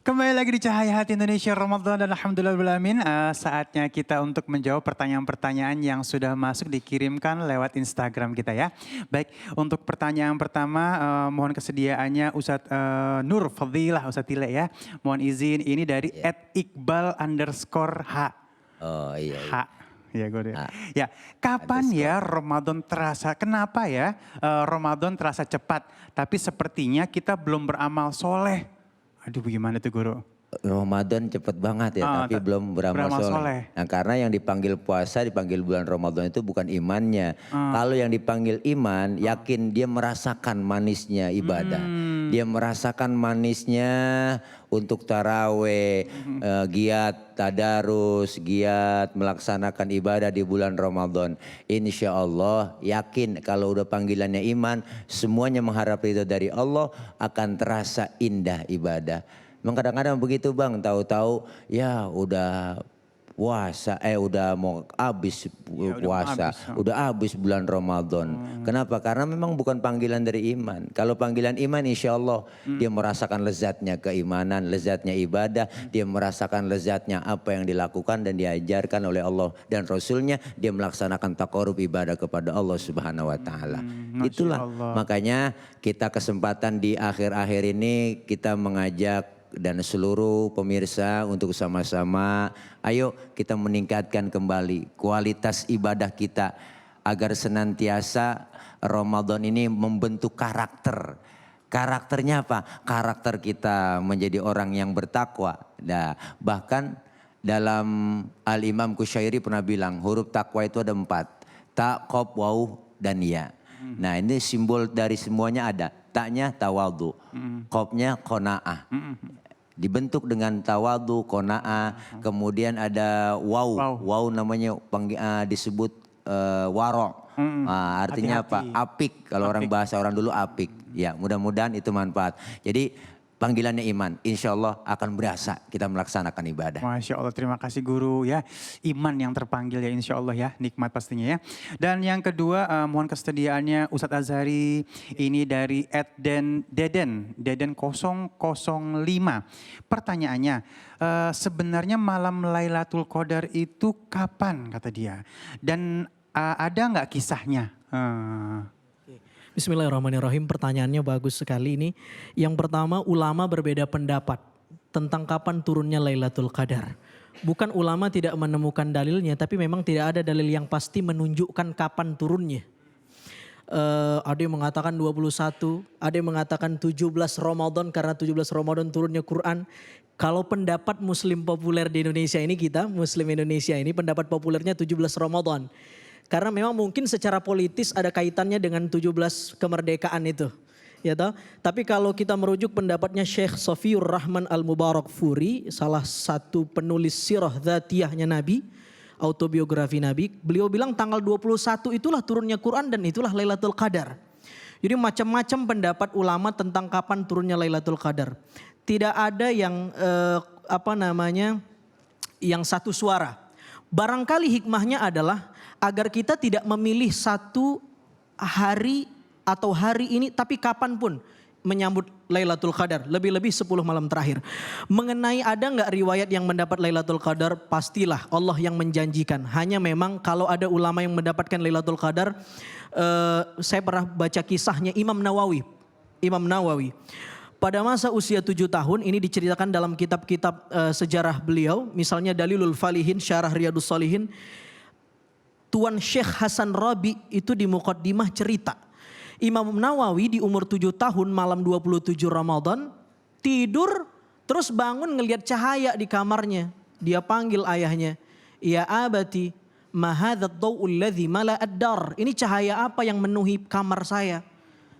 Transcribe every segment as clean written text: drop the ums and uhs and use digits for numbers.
Kembali lagi di Cahaya Hati Indonesia Ramadan dan Alhamdulillahirrahmanirrahim. Saatnya kita untuk menjawab pertanyaan-pertanyaan yang sudah masuk dikirimkan lewat Instagram kita ya. Baik, untuk pertanyaan pertama mohon kesediaannya Ustadz Nur Fadilah Ustadz Tile ya. Mohon izin ini dari @iqbal_h. Oh iya. H. Ya, gue deh. Ya, kapan ya Ramadan terasa? Kenapa ya Ramadan terasa cepat? Tapi sepertinya kita belum beramal soleh. Aduh, bagaimana tuh Guru? Ramadan cepet banget ya, tapi belum beramal soleh. Nah, karena yang dipanggil puasa, dipanggil bulan Ramadan itu bukan imannya. Kalau yang dipanggil iman, yakin dia merasakan manisnya ibadah. Dia merasakan manisnya untuk taraweh, giat tadarus, giat melaksanakan ibadah di bulan Ramadan. Insya Allah yakin kalau udah panggilannya iman, semuanya mengharap ridho dari Allah, akan terasa indah ibadah. Memang kadang-kadang begitu Bang, tahu-tahu ya udah puasa, udah mau habis puasa, udah habis bulan Ramadan. Kenapa? Karena memang bukan panggilan dari iman. Kalau panggilan iman insya Allah dia merasakan lezatnya keimanan, lezatnya ibadah, dia merasakan lezatnya apa yang dilakukan dan diajarkan oleh Allah dan Rasulnya, dia melaksanakan taqarrub ibadah kepada Allah Subhanahu Wa Taala. Itulah makanya kita kesempatan di akhir-akhir ini kita mengajak dan seluruh pemirsa untuk sama-sama ayo kita meningkatkan kembali kualitas ibadah kita agar senantiasa Ramadan ini membentuk karakter. Karakternya apa? Karakter kita menjadi orang yang bertakwa. Nah, bahkan dalam Al-Imam Kusyairi pernah bilang huruf takwa itu ada 4. Ta, qaf, waw, dan ya. Nah, ini simbol dari semuanya ada. Taknya tawadhu, qafnya qanaah. Dibentuk dengan tawadu, qanaah, kemudian ada wow namanya disebut warok. Artinya apa? Apik. Kalau orang bahasa orang dulu apik. Ya, mudah-mudahan itu manfaat. Jadi panggilannya iman, insya Allah akan berasa kita melaksanakan ibadah. Masya Allah, terima kasih Guru ya. Iman yang terpanggil ya insya Allah ya, nikmat pastinya ya. Dan yang kedua mohon kesediaannya Ustadz Azhari, ini dari @deden 005. Pertanyaannya, sebenarnya malam Lailatul Qadar itu kapan kata dia? Dan ada nggak kisahnya? Bismillahirrahmanirrahim, pertanyaannya bagus sekali ini. Yang pertama, ulama berbeda pendapat tentang kapan turunnya Lailatul Qadar. Bukan ulama tidak menemukan dalilnya, tapi memang tidak ada dalil yang pasti menunjukkan kapan turunnya. Ada yang mengatakan 21, ada yang mengatakan 17 Ramadan karena 17 Ramadan turunnya Quran. Kalau pendapat muslim populer di Indonesia ini kita, muslim Indonesia ini pendapat populernya 17 Ramadan. Karena memang mungkin secara politis ada kaitannya dengan 17 kemerdekaan itu. Ya toh? Tapi kalau kita merujuk pendapatnya Syekh Safiyur Rahman Al-Mubarakfuri, salah satu penulis sirah dzatiyahnya Nabi, autobiografi Nabi, beliau bilang tanggal 21 itulah turunnya Quran dan itulah Lailatul Qadar. Jadi macam-macam pendapat ulama tentang kapan turunnya Lailatul Qadar. Tidak ada yang yang satu suara. Barangkali hikmahnya adalah agar kita tidak memilih satu hari atau hari ini tapi kapanpun menyambut Lailatul Qadar. Lebih-lebih 10 malam terakhir. Mengenai ada nggak riwayat yang mendapat Lailatul Qadar? Pastilah Allah yang menjanjikan. Hanya memang kalau ada ulama yang mendapatkan Lailatul Qadar. Saya pernah baca kisahnya Imam Nawawi. Pada masa usia 7 tahun ini diceritakan dalam kitab-kitab sejarah beliau. Misalnya Dalilul Falihin, Syarah Riyadus Shalihin. Tuan Syekh Hasan Rabi itu di Muqaddimah cerita. Imam Nawawi di umur 7 tahun malam 27 Ramadan tidur terus bangun ngelihat cahaya di kamarnya. Dia panggil ayahnya. Ya abati ma hadzal dhau'ul ladzi mala'ad dar. Ini cahaya apa yang memenuhi kamar saya?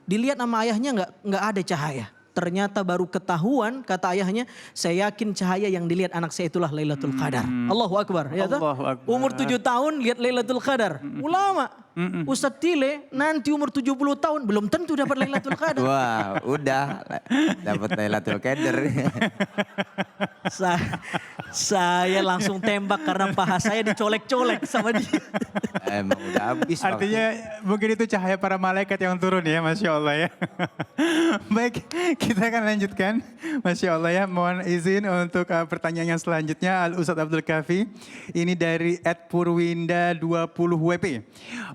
Dilihat sama ayahnya enggak ada cahaya. Ternyata baru ketahuan kata ayahnya, saya yakin cahaya yang dilihat anak saya itulah Lailatul Qadar. Allahu Akbar. Ya Allahu Akbar. Umur 7 tahun lihat Lailatul Qadar. Ulama. Ustadz Tile nanti umur 70 tahun belum tentu dapat Lailatul Qadar. Wah udah dapat Lailatul Qadar. Saya langsung tembak karena paha saya dicolek-colek sama dia. Emang udah habis. Artinya mungkin itu cahaya para malaikat yang turun ya, Masya Allah ya. Baik, kita akan lanjutkan. Masya Allah ya, mohon izin untuk pertanyaan yang selanjutnya. Al-Ustadz Abdul Kafi, ini dari @purwinda20WP.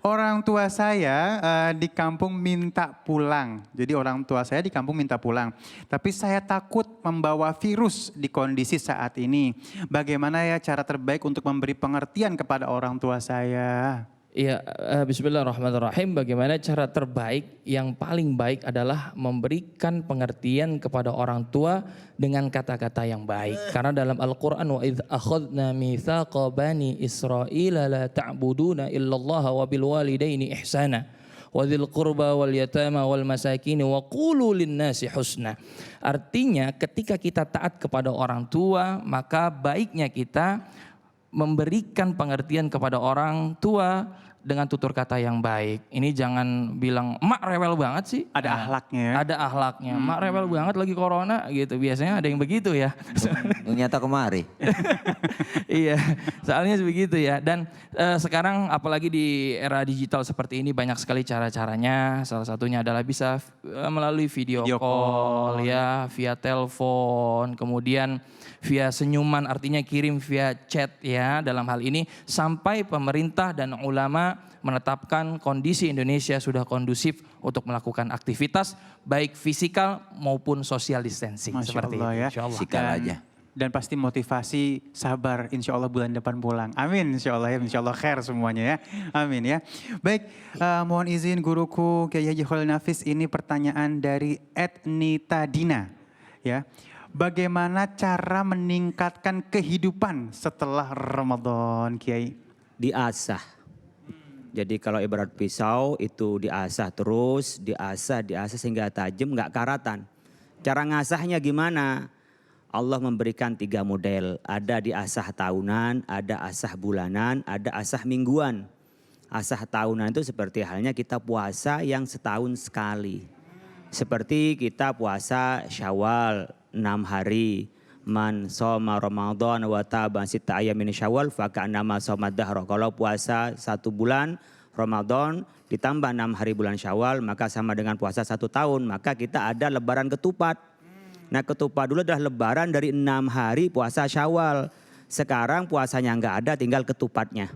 Orang tua saya di kampung minta pulang. Jadi orang tua saya di kampung minta pulang. Tapi saya takut membawa virus di kondisi saat ini. Bagaimana ya cara terbaik untuk memberi pengertian kepada orang tua saya? Ya, bismillahirrahmanirrahim. Bagaimana cara terbaik? Yang paling baik adalah memberikan pengertian kepada orang tua dengan kata-kata yang baik. Karena dalam Al-Quran, wa idh akhadna mitsaqa bani Israila la ta'buduna illallah wa bil walidaini ihsana wa dzil qurba wal yatama wal masakin wa qulu linnasi husna. Artinya ketika kita taat kepada orang tua, maka baiknya kita memberikan pengertian kepada orang tua dengan tutur kata yang baik. Ini jangan bilang emak rewel banget sih. Ada akhlaknya ya. Ada akhlaknya. Emak rewel banget lagi corona gitu. Biasanya ada yang begitu ya. Ternyata kemari. Iya, soalnya begitu ya. Dan sekarang apalagi di era digital seperti ini banyak sekali cara-caranya. Salah satunya adalah bisa melalui video call ya, via telepon, kemudian via senyuman, artinya kirim via chat ya dalam hal ini, sampai pemerintah dan ulama menetapkan kondisi Indonesia sudah kondusif untuk melakukan aktivitas baik fisikal maupun social distancing. Masya seperti Allah itu. ya. Insya Allah. Sikal aja. Dan pasti motivasi sabar, insya Allah bulan depan pulang. Amin, insya Allah ya, insya Allah khair semuanya ya. Amin ya. Baik, mohon izin guruku Kiai Haji Khalil Nafis, ini pertanyaan dari Nita Dina ya. Bagaimana cara meningkatkan kehidupan setelah Ramadan, Kiai? Diasah. Jadi kalau ibarat pisau itu diasah terus, diasah sehingga tajam, nggak karatan. Cara ngasahnya gimana? Allah memberikan 3 model. Ada diasah tahunan, ada asah bulanan, ada asah mingguan. Asah tahunan itu seperti halnya kita puasa yang setahun sekali. Seperti kita puasa Syawal 6 hari. Man shoma Ramadan wa taban sita ayamin Syawal faka'annama shoma dahra. Kalau puasa 1 bulan Ramadan ditambah 6 hari bulan Syawal maka sama dengan puasa 1 tahun. Maka kita ada lebaran ketupat. Nah ketupat dulu adalah lebaran dari 6 hari puasa Syawal. Sekarang puasanya nggak ada, tinggal ketupatnya.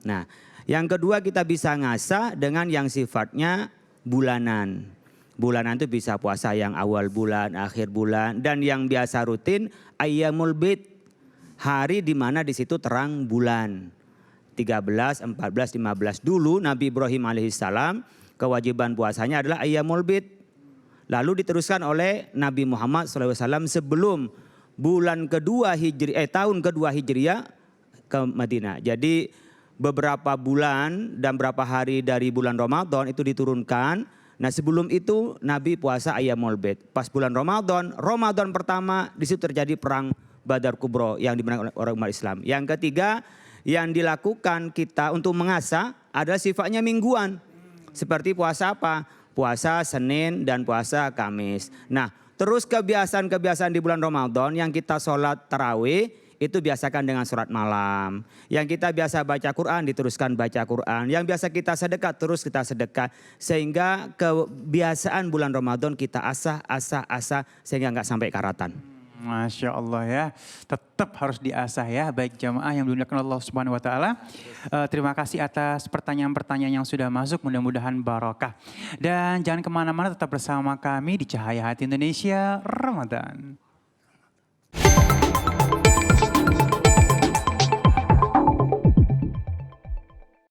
Nah yang kedua kita bisa ngasah dengan yang sifatnya bulanan. Bulanan itu bisa puasa yang awal bulan, akhir bulan. Dan yang biasa rutin ayyamul bid. Hari di mana di situ terang bulan. 13, 14, 15. Dulu Nabi Ibrahim alaihissalam kewajiban puasanya adalah ayyamul bid. Lalu diteruskan oleh Nabi Muhammad SAW sebelum bulan kedua tahun kedua Hijriah ke Madinah. Jadi beberapa bulan dan berapa hari dari bulan Ramadan itu diturunkan. Nah sebelum itu Nabi puasa ayyamul bid. Pas bulan Ramadan pertama di situ terjadi perang Badar Kubro yang dimenangkan oleh orang umat Islam. Yang ketiga yang dilakukan kita untuk mengasah adalah sifatnya mingguan. Seperti puasa apa? Puasa Senin dan puasa Kamis. Nah terus kebiasaan-kebiasaan di bulan Ramadan yang kita sholat tarawih itu biasakan dengan surat malam. Yang kita biasa baca Quran diteruskan baca Quran. Yang biasa kita sedekah terus kita sedekah. Sehingga kebiasaan bulan Ramadan kita asah sehingga nggak sampai karatan. Masya Allah ya, tetap harus diasah ya, baik jamaah yang dimuliakan Allah Subhanahu Wa Taala. Terima kasih atas pertanyaan-pertanyaan yang sudah masuk, mudah-mudahan barokah. Dan jangan kemana-mana, tetap bersama kami di Cahaya Hati Indonesia Ramadan.